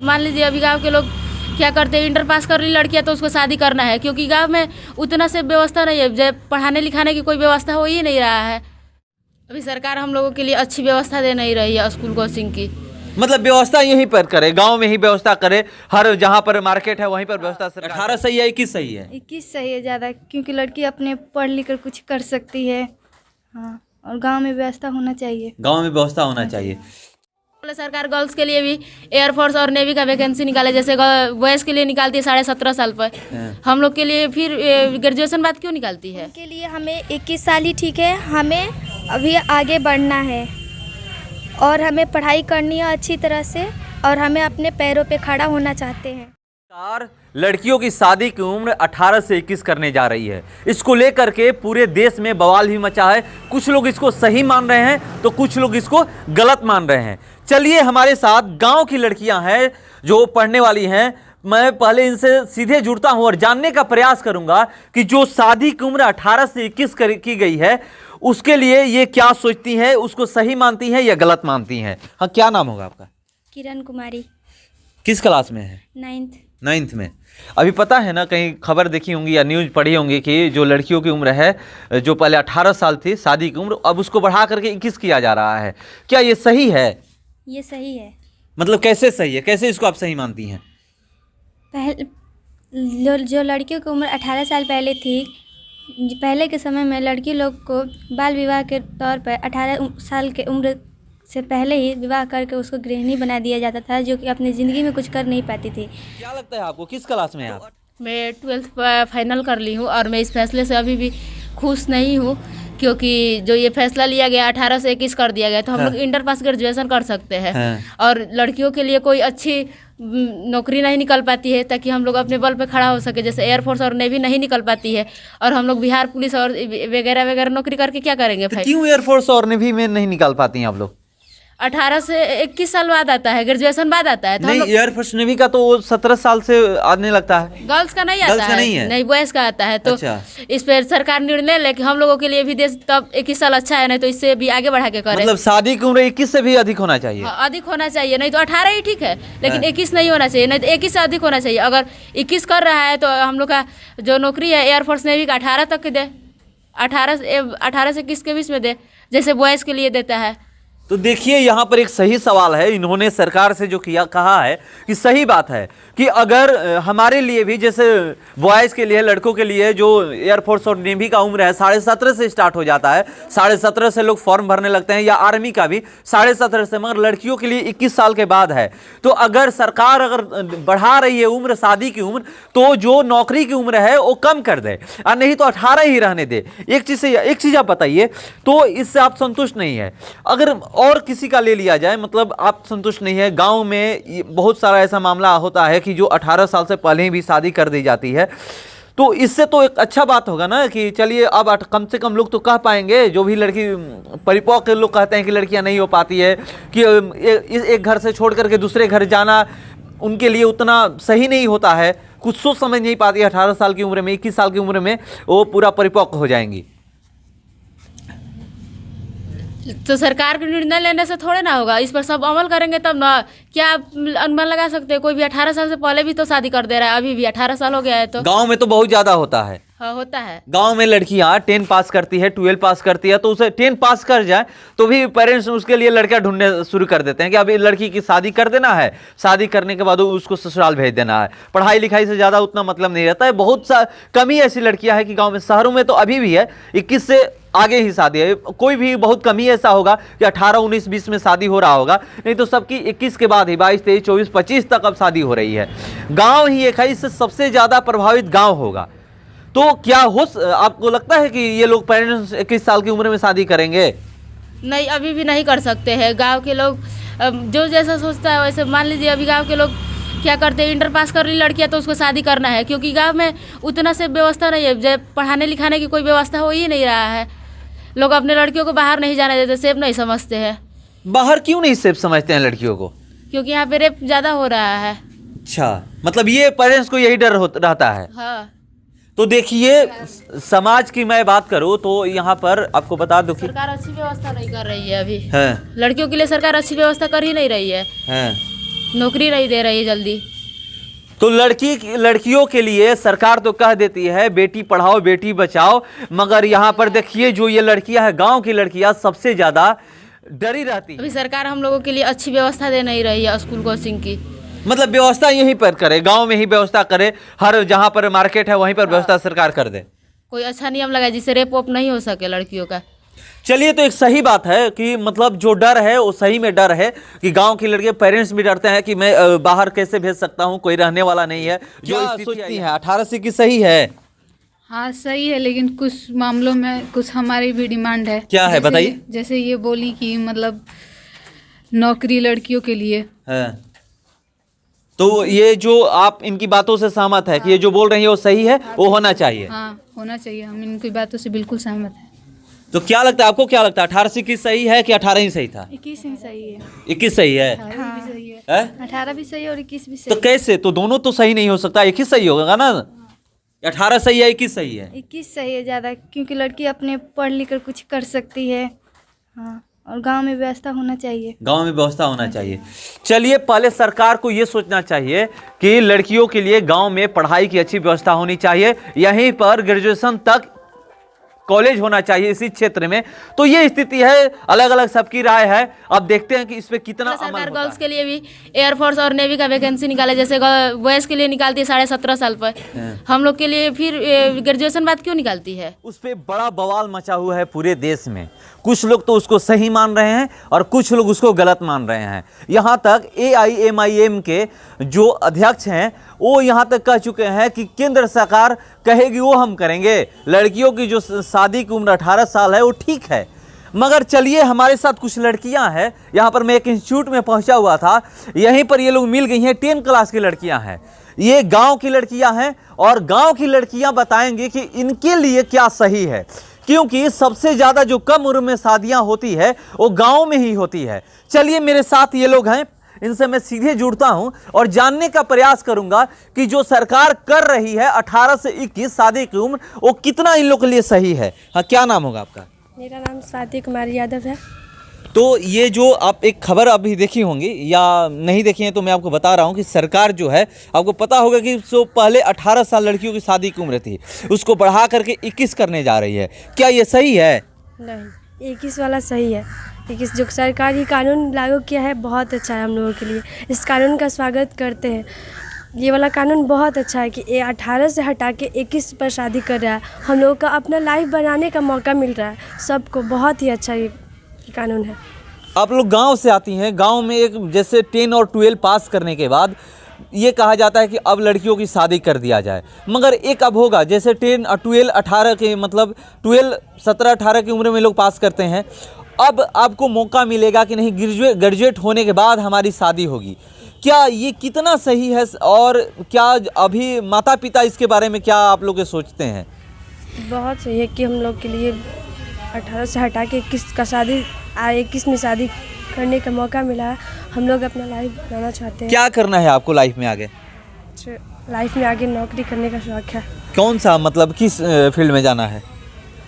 मान लीजिए अभी गांव के लोग क्या करते हैं, इंटर पास कर ली लड़कियां तो उसको शादी करना है, क्योंकि गांव में उतना से व्यवस्था नहीं है, जब पढ़ाने लिखाने की कोई व्यवस्था हो ही नहीं रहा है। अभी सरकार हम लोगों के लिए अच्छी व्यवस्था दे नहीं रही है स्कूल कोचिंग की। मतलब व्यवस्था यहीं पर करे, गांव में ही व्यवस्था करे, हर जहां पर मार्केट है वहीं पर व्यवस्था। 18 सही है 21 सही है? 21 सही है ज़्यादा, क्योंकि लड़की अपने पढ़ लिख कर कुछ कर सकती है। हाँ, और गांव में व्यवस्था होना चाहिए। गांव में व्यवस्था होना चाहिए। सरकार गर्ल्स के लिए भी एयरफोर्स और नेवी का वैकेंसी निकाले, जैसे बॉयज़ के लिए निकालती है 17.5 साल पर, हम लोग के लिए फिर ग्रेजुएशन बाद क्यों निकालती है? उनके लिए हमें 21 साल ही ठीक है। हमें अभी आगे बढ़ना है और हमें पढ़ाई करनी है अच्छी तरह से, और हमें अपने पैरों पे खड़ा होना चाहते हैं। सरकार लड़कियों की शादी की उम्र 18 से 21 करने जा रही है। इसको लेकर के पूरे देश में बवाल भी मचा है। कुछ लोग इसको सही मान रहे हैं तो कुछ लोग इसको गलत मान रहे हैं। चलिए हमारे साथ गांव की लड़कियां हैं जो पढ़ने वाली हैं। मैं पहले इनसे सीधे जुड़ता हूं और जानने का प्रयास करूंगा कि जो शादी की उम्र 18 से 21 की गई है उसके लिए ये क्या सोचती हैं, उसको सही मानती हैं या गलत मानती हैं। हाँ, क्या नाम होगा आपका? किरण कुमारी। किस क्लास में है? 9th में। अभी पता है ना, कहीं खबर देखी होंगी या न्यूज़ पढ़ी होंगी कि जो लड़कियों की उम्र है, जो पहले 18 साल थी शादी की उम्र, अब उसको बढ़ा करके 21 किया जा रहा है। क्या ये सही है? ये सही है। मतलब कैसे सही है, कैसे इसको आप सही मानती हैं? जो लड़कियों की उम्र 18 साल पहले थी, पहले के समय में लड़की लोग को बाल विवाह के तौर पर 18 साल के उम्र से पहले ही विवाह करके उसको गृहिणी बना दिया जाता था, जो कि अपनी ज़िंदगी में कुछ कर नहीं पाती थी। क्या लगता है आपको, किस क्लास में हैं आप? मैं 12th फाइनल कर ली हूँ और मैं इस फैसले से अभी भी खुश नहीं हूँ, क्योंकि जो ये फैसला लिया गया 18 से 21 कर दिया गया, तो हम लोग इंटर पास ग्रेजुएशन कर सकते हैं और लड़कियों के लिए कोई अच्छी नौकरी नहीं निकल पाती है ताकि हम लोग अपने बल पे खड़ा हो सके। जैसे एयरफोर्स और नेवी नहीं निकल पाती है और हम लोग बिहार पुलिस और वगैरह वगैरह नौकरी करके क्या करेंगे भाई? क्यों एयरफोर्स और नेवी में नहीं निकाल पाती हैं आप लोग? 18 से 21 साल बाद आता है, ग्रेजुएशन बाद आता है। तो नहीं, एयरफोर्स नेवी का तो 17 साल से आने लगता है। गर्ल्स का नहीं आता गर्ल्स का नहीं है? नहीं, बॉयज का आता है। तो अच्छा। इस पर सरकार निर्णय ले कि हम लोगों के लिए भी देश तब 21 साल अच्छा है, नहीं तो इससे भी आगे बढ़ा के करें। मतलब शादी की उम्र 21 से भी अधिक होना चाहिए? हाँ, अधिक होना चाहिए, नहीं तो 18 ही ठीक है, लेकिन 21 नहीं होना चाहिए, नहीं तो 21 से अधिक होना चाहिए। अगर 21 कर रहा है तो हम लोग का जो नौकरी है एयरफोर्स नेवी का 18 तक के दे, 18 से 21 के बीच में दे, जैसे बॉयज़ के लिए देता है। तो देखिए यहाँ पर एक सही सवाल है, इन्होंने सरकार से जो किया कहा है कि सही बात है कि अगर हमारे लिए भी, जैसे बॉयज़ के लिए, लड़कों के लिए जो एयरफोर्स और नेवी का उम्र है 17.5 से स्टार्ट हो जाता है, 17.5 से लोग फॉर्म भरने लगते हैं, या आर्मी का भी 17.5 से, मगर लड़कियों के लिए 21 साल के बाद है। तो अगर सरकार अगर बढ़ा रही है उम्र, शादी की उम्र, तो जो नौकरी की उम्र है वो कम कर दे, और नहीं तो 18 ही रहने दे। एक चीज़ आप बताइए, तो इससे आप संतुष्ट नहीं है? अगर और किसी का ले लिया जाए, मतलब आप संतुष्ट नहीं है, गांव में बहुत सारा ऐसा मामला होता है कि जो 18 साल से पहले ही भी शादी कर दी जाती है, तो इससे तो एक अच्छा बात होगा ना कि चलिए अब कम से कम लोग तो कह पाएंगे, जो भी लड़की परिपक्व लोग कहते हैं कि लड़कियां नहीं हो पाती है, कि एक घर से छोड़ करके दूसरे घर जाना उनके लिए उतना सही नहीं होता है, कुछ सोच समझ नहीं पाती है 18 साल की उम्र में, 21 साल की उम्र में वो पूरा परिपक्व हो जाएंगी। तो सरकार के निर्णय लेने से थोड़े ना होगा, इस पर सब अमल करेंगे तब ना। क्या आप अनुमान लगा सकते हैं, कोई भी 18 साल से पहले भी तो शादी कर दे रहा है, अभी भी 18 साल हो गया है तो। गांव में तो बहुत ज्यादा होता है। हाँ, होता है। गांव में लड़कियां 10 पास करती है, 12 पास करती है, तो उसे 10 पास कर जाए तो भी पेरेंट्स उसके लिए लड़कियां ढूंढने शुरू कर देते हैं कि अभी लड़की की शादी कर देना है, शादी करने के बाद उसको ससुराल भेज देना है। पढ़ाई लिखाई से ज़्यादा उतना मतलब नहीं रहता है। बहुत सा कमी ऐसी लड़कियां हैं कि गाँव में, शहरों में तो अभी भी है 21 से आगे ही शादी है। कोई भी बहुत कमी ऐसा होगा कि 18, 19, 20 में शादी हो रहा होगा, नहीं तो सबकी 21 के बाद ही 22, 23, 24, 25 तक अब शादी हो रही है। गाँव ही एक है, इससे सबसे ज़्यादा प्रभावित गाँव होगा। तो क्या आपको लगता है कि ये लोग पेरेंट्स 21 साल की उम्र में शादी करेंगे? नहीं, अभी भी नहीं कर सकते हैं। गांव के लोग जो जैसा सोचता है वैसे, मान लीजिए अभी गांव के लोग क्या करते हैं, इंटर पास कर ली लड़कियां तो उसको शादी करना है, क्योंकि गांव में उतना से व्यवस्था नहीं है, जब पढ़ाने लिखाने की कोई व्यवस्था हो ही नहीं रहा है। लोग अपने लड़कियों को बाहर नहीं जाने देते, सेफ नहीं समझते हैं। बाहर क्यों नहीं सेफ समझते हैं लड़कियों को? क्योंकि यहाँ पे रेप ज़्यादा हो रहा है। अच्छा, मतलब ये पेरेंट्स को यही डर रहता है। हाँ। तो देखिए, समाज की मैं बात करूं तो यहाँ पर आपको बता दूं कि सरकार अच्छी व्यवस्था नहीं कर रही है अभी। है। लड़कियों के लिए सरकार अच्छी व्यवस्था कर ही नहीं रही है। नौकरी नहीं दे रही है जल्दी। तो लड़कियों के लिए सरकार तो कह देती है बेटी पढ़ाओ बेटी बचाओ, मगर यहाँ पर देखिए जो ये लड़कियां हैं, गांव की लड़कियां सबसे ज्यादा डरी रहती है। अभी सरकार हम लोगों के लिए अच्छी व्यवस्था दे नहीं रही है स्कूल कोचिंग की। मतलब व्यवस्था यहीं पर करे, गांव में ही व्यवस्था करे, हर जहां पर मार्केट है वहीं पर व्यवस्था सरकार कर दे। कोई अच्छा नियम लगाए जिससे रेप वोप नहीं हो सके लड़कियों का। चलिए, तो एक सही बात है कि मतलब जो डर है वो सही में डर है कि गांव की लड़के पेरेंट्स भी डरते हैं कि मैं बाहर कैसे भेज सकता हूं, कोई रहने वाला नहीं है। जो सोचती है 18 से की सही है? हाँ सही है, लेकिन कुछ मामलों में कुछ हमारी भी डिमांड है। क्या है बताइए? जैसे ये बोली कि मतलब नौकरी लड़कियों के लिए है, तो ये जो आप इनकी बातों से सहमत है कि ये जो बोल रही है वो सही है, वो होना चाहिए? हाँ होना चाहिए, हम इनकी बातों से बिल्कुल सहमत हैं। तो क्या लगता है आपको, क्या लगता है 18 से 21 सही है कि 18 ही सही था? 21 ही सही है। 21 सही है? 18 भी सही है। है? 18 भी सही है और 21 भी तो सही कैसे? तो दोनों तो सही नहीं हो सकता, 21 सही होगा ना? 18 सही है 21 सही है? 21 सही है ज़्यादा, क्योंकि लड़की अपने पढ़ लिख कर कुछ कर सकती है। हाँ, और गांव में व्यवस्था होना चाहिए। गांव में व्यवस्था होना चाहिए। चलिए, पहले सरकार को ये सोचना चाहिए कि लड़कियों के लिए गांव में पढ़ाई की अच्छी व्यवस्था होनी चाहिए, यहीं पर ग्रेजुएशन तक कॉलेज होना चाहिए इसी क्षेत्र में। तो ये स्थिति है, अलग अलग सबकी राय है। अब देखते हैं कि इस पे कितना अमल सरकार होता गर्ल्स है। के लिए भी एयरफोर्स और नेवी का वैकेंसी निकाले, जैसे बॉयज के लिए निकालती है 17.5 साल पर, हम लोग के लिए फिर ग्रेजुएशन बाद क्यों निकालती है? उस पे बड़ा बवाल मचा हुआ है पूरे देश में। कुछ लोग तो उसको सही मान रहे हैं और कुछ लोग उसको गलत मान रहे हैं। यहाँ तक AIMIM के जो अध्यक्ष हैं वो यहाँ तक कह चुके हैं कि केंद्र सरकार कहेगी वो हम करेंगे, लड़कियों की जो शादी की उम्र 18 साल है वो ठीक है। मगर चलिए, हमारे साथ कुछ लड़कियां हैं, यहाँ पर मैं एक इंस्टीट्यूट में पहुंचा हुआ था, यहीं पर ये लोग मिल गई हैं, 10 क्लास की लड़कियां हैं, ये गांव की लड़कियां हैं और गांव की लड़कियां बताएंगी कि इनके लिए क्या सही है, क्योंकि सबसे ज़्यादा जो कम उम्र में शादियां होती है वो गाँव में ही होती है। चलिए, मेरे साथ ये लोग हैं, इनसे मैं सीधे जुड़ता हूं और जानने का प्रयास करूंगा कि जो सरकार कर रही है 18 से 21 शादी की उम्र, वो कितना इन लोग के लिए सही है। हाँ, क्या नाम होगा आपका? मेरा नाम स्वाति कुमारी यादव है। तो ये जो आप एक खबर अभी देखी होंगी या नहीं देखी है, तो मैं आपको बता रहा हूँ कि सरकार जो है, आपको पता होगा कि जो पहले 18 साल लड़कियों की शादी की उम्र थी उसको बढ़ा करके 21 करने जा रही है। क्या ये सही है? नहीं, 21 वाला सही है। 21 जो सरकारी कानून लागू किया है बहुत अच्छा है हम लोगों के लिए, इस कानून का स्वागत करते हैं। ये वाला कानून बहुत अच्छा है कि ये 18 से हटा के 21 पर शादी कर रहा है। हम लोगों का अपना लाइफ बनाने का मौका मिल रहा है सबको, बहुत ही अच्छा ये कानून है। आप लोग गांव से आती हैं, गांव में एक जैसे 10 और 12 पास करने के बाद ये कहा जाता है कि अब लड़कियों की शादी कर दिया जाए, मगर एक अब होगा जैसे 10 और 12 18 के मतलब 12 17 18 की उम्र में लोग पास करते हैं, अब आपको मौका मिलेगा कि नहीं ग्रेजुएट होने के बाद हमारी शादी होगी। क्या ये कितना सही है और क्या अभी माता पिता इसके बारे में क्या आप लोग सोचते हैं? बहुत सही है कि हम लोग के लिए 18 से हटा के 21 का शादी 21 में शादी करने का मौका मिला है। हम लोग अपना लाइफ बनाना चाहते हैं। क्या करना है आपको लाइफ में आगे? लाइफ में आगे नौकरी करने का शौक़ है। कौन सा, मतलब किस फील्ड में जाना है?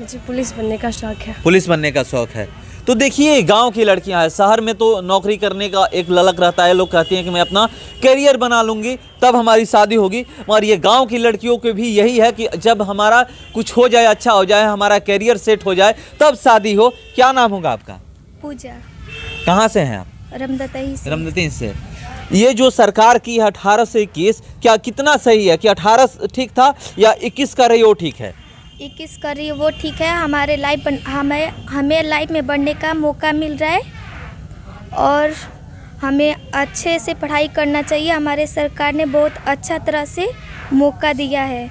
मुझे पुलिस बनने का शौक़ है। पुलिस बनने का शौक़ है। तो देखिए, गांव की लड़कियां हैं, शहर में तो नौकरी करने का एक ललक रहता है, लोग कहते हैं कि मैं अपना करियर बना लूँगी तब हमारी शादी होगी, मगर ये गांव की लड़कियों के भी यही है कि जब हमारा कुछ हो जाए, अच्छा हो जाए, हमारा करियर सेट हो जाए तब शादी हो। क्या नाम होगा आपका? पूजा। कहाँ से हैं आप? रमदतई से। रमदती से। ये जो सरकार की है 18 से 21, क्या कितना सही है कि 18 ठीक था या 21 कर रही हो ठीक है? 21 कर रही है वो ठीक है। हमारे हमें लाइफ में बढ़ने का मौका मिल रहा है और हमें अच्छे से पढ़ाई करना चाहिए। हमारे सरकार ने बहुत अच्छा तरह से मौका दिया है।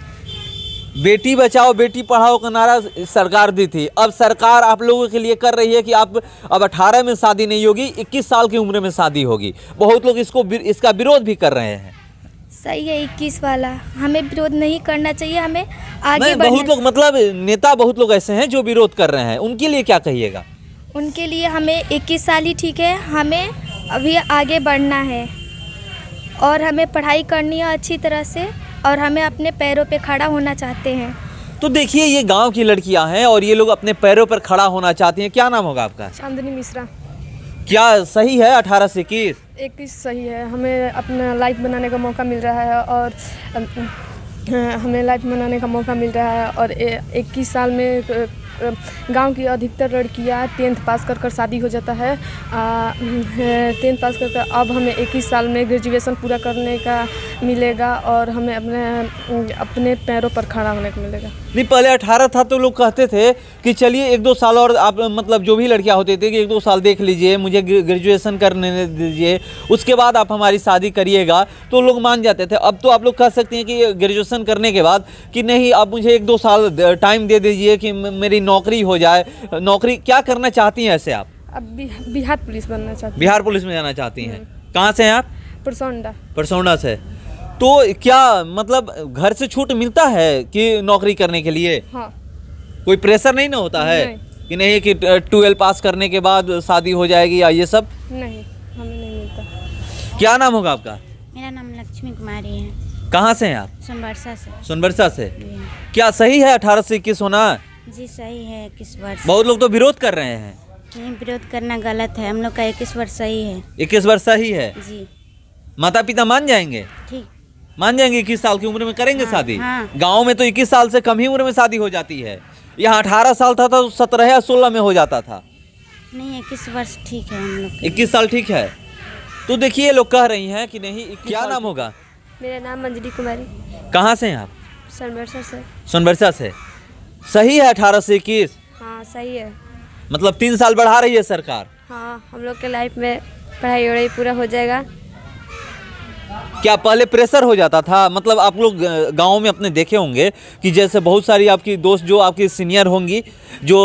बेटी बचाओ बेटी पढ़ाओ का नारा सरकार दी थी, अब सरकार आप लोगों के लिए कर रही है कि आप अब 18 में शादी नहीं होगी, 21 साल की उम्र में शादी होगी। बहुत लोग इसका विरोध भी कर रहे हैं। सही है 21 वाला, हमें विरोध नहीं करना चाहिए, हमें आगे बढ़ना। बहुत लोग मतलब नेता बहुत लोग ऐसे हैं जो विरोध कर रहे हैं, उनके लिए क्या कहिएगा? उनके लिए हमें 21 साल ही ठीक है। हमें अभी आगे बढ़ना है और हमें पढ़ाई करनी है अच्छी तरह से और हमें अपने पैरों पे खड़ा होना चाहते हैं। तो देखिए, ये गांव की लड़कियां हैं और ये लोग अपने पैरों पर खड़ा होना चाहती हैं। क्या नाम होगा आपका? चांदनी मिश्रा। क्या सही है 18 से 21? 21 सही है, हमें अपना लाइफ बनाने का मौका मिल रहा है और हमें लाइफ बनाने का मौका मिल रहा है और 21 साल में गांव की अधिकतर लड़कियां 10th पास कर शादी हो जाता है। 10th पास कर अब हमें 21 साल में ग्रेजुएशन पूरा करने का मिलेगा और हमें अपने पैरों पर खड़ा होने को मिलेगा। नहीं, पहले 18 था तो लोग कहते थे कि चलिए 1-2 साल और आप मतलब जो भी लड़कियां होते थे कि 1-2 साल देख लीजिए, मुझे ग्रेजुएशन करने दीजिए, उसके बाद आप हमारी शादी करिएगा, तो लोग मान जाते थे। अब तो आप लोग कह सकते हैं कि ग्रेजुएशन करने के बाद कि नहीं, आप मुझे 1-2 साल टाइम दे दीजिए कि मेरी नौकरी हो जाए। नौकरी क्या करना चाहती हैं ऐसे आप? अब बिहार पुलिस बनना चाहती हूँ। बिहार पुलिस में जाना चाहती हैं? कहाँ से हैं आप? परसौंडा से। तो क्या मतलब घर से छूट मिलता है कि नौकरी करने के लिए? हाँ। कोई प्रेशर नहीं ना होता है कि नहीं कि 12 पास करने के बाद शादी हो जाएगी या ये सब? नहीं, हमें नहीं मिलता। क्या नाम होगा आपका? मेरा नाम लक्ष्मी कुमारी है। कहाँ से हैं आप? सोनबरसा से। सोनबरसा से। क्या सही है 18 से 21 होना? जी सही है, 21 वर्ष। बहुत लोग तो विरोध कर रहे हैं। नहीं, विरोध करना गलत है, हम लोग का 21 वर्ष सही है। 21 वर्ष सही है? जी। माता पिता मान जाएंगे? ठीक, मान जाएंगे। 21 साल की उम्र में करेंगे शादी? हाँ। गाँव में तो 21 साल से कम ही उम्र में शादी हो जाती है। यहाँ 18 साल था तो 17 या 16 में हो जाता था। नहीं, 21 वर्ष ठीक है हम लोग। 21 साल ठीक है। तो देखिए लोग कह रही हैं कि नहीं। क्या नाम होगा? मेरा नाम मंजरी कुमारी। कहाँ से हैं आप? सोनबरसा से। सोनबरसा से। सही है 18 से 21? हाँ सही है। मतलब 3 साल बढ़ा रही है सरकार? हाँ, हम लोग के लाइफ में पढ़ाई वढ़ाई पूरा हो जाएगा। क्या पहले प्रेशर हो जाता था? मतलब आप लोग गांव में अपने देखे होंगे कि जैसे बहुत सारी आपकी दोस्त जो आपकी सीनियर होंगी, जो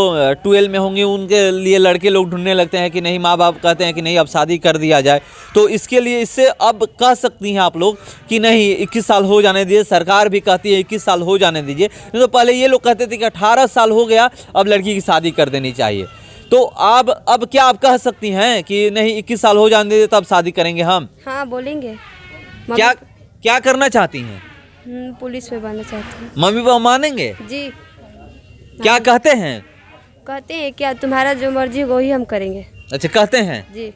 12 में होंगी, उनके लिए लड़के लोग ढूंढने लगते हैं कि नहीं, माँ बाप कहते हैं कि नहीं अब शादी कर दिया जाए। तो इसके लिए इससे अब कह सकती हैं आप लोग कि नहीं 21 साल हो जाने दीजिए। सरकार भी कहती है 21 साल हो जाने दीजिए। नहीं तो पहले ये लोग कहते थे कि 18 साल हो गया अब लड़की की शादी कर देनी चाहिए। तो अब क्या आप कह सकती हैं कि नहीं 21 साल हो जाने दीजिए तब शादी करेंगे हम? हाँ बोलेंगे। क्या करना चाहती हैं? पुलिस में बनना चाहती हूँ। मम्मी पापा मानेंगे? जी। क्या कहते हैं? कहते हैं क्या तुम्हारा जो मर्जी हो वही हम करेंगे। अच्छा, कहते हैं जी।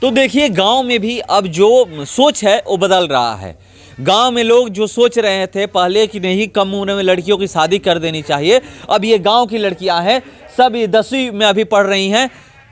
तो देखिए गांव में भी अब जो सोच है वो बदल रहा है। गांव में लोग जो सोच रहे थे पहले कि नहीं कम उम्र में लड़कियों की शादी कर देनी चाहिए, अब ये गांव की लड़कियां हैं, सब ये 10वीं में अभी पढ़ रही हैं।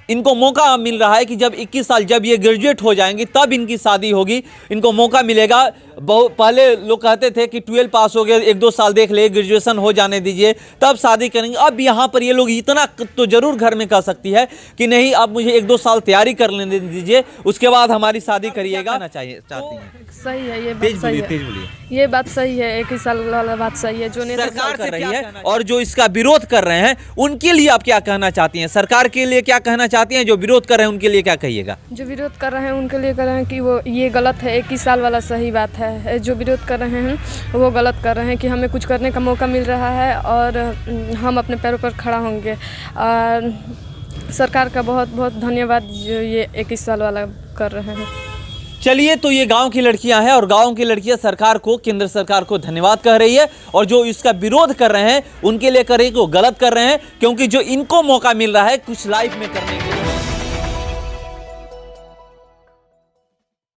इनको मौका मिल रहा है कि जब 21 साल जब ये ग्रेजुएट हो जाएंगी तब इनकी शादी होगी, इनको मौका मिलेगा। बहुत पहले लोग कहते थे कि 12 पास हो गए 1-2 साल देख ले, ग्रेजुएशन हो जाने दीजिए तब शादी करेंगे। अब यहाँ पर ये लोग इतना तो जरूर घर में कह सकती है कि नहीं अब मुझे 1-2 साल तैयारी कर लेने दीजिए, उसके बाद हमारी शादी करिएगा। चाहिए चाहती हैं? सही है, ये बात सही है। ये बात सही है, 21 साल वाला बात सही है जो सरकार कर रही है। और जो इसका विरोध कर रहे हैं उनके लिए आप क्या कहना चाहती हैं? सरकार के लिए क्या कहना चाहती हैं? जो विरोध कर रहे हैं उनके लिए क्या कहिएगा? जो विरोध कर रहे हैं उनके लिए कर रहे हैं कि वो ये गलत है। 21 साल वाला सही बात है। जो विरोध कर रहे हैं वो गलत कर रहे हैं कि हमें कुछ करने का मौका मिल रहा है और हम अपने पैरों पर खड़ा होंगे। सरकार का बहुत बहुत धन्यवाद जो ये 21 साल वाला कर रहे हैं। चलिए, तो ये गांव की लड़कियां हैं और गांव की लड़कियां सरकार को, केंद्र सरकार को धन्यवाद कह रही है। और जो इसका विरोध कर रहे हैं उनके लिए कर रही है कि वो गलत कर रहे हैं, क्योंकि जो इनको मौका मिल रहा है कुछ लाइफ में करने के लिए।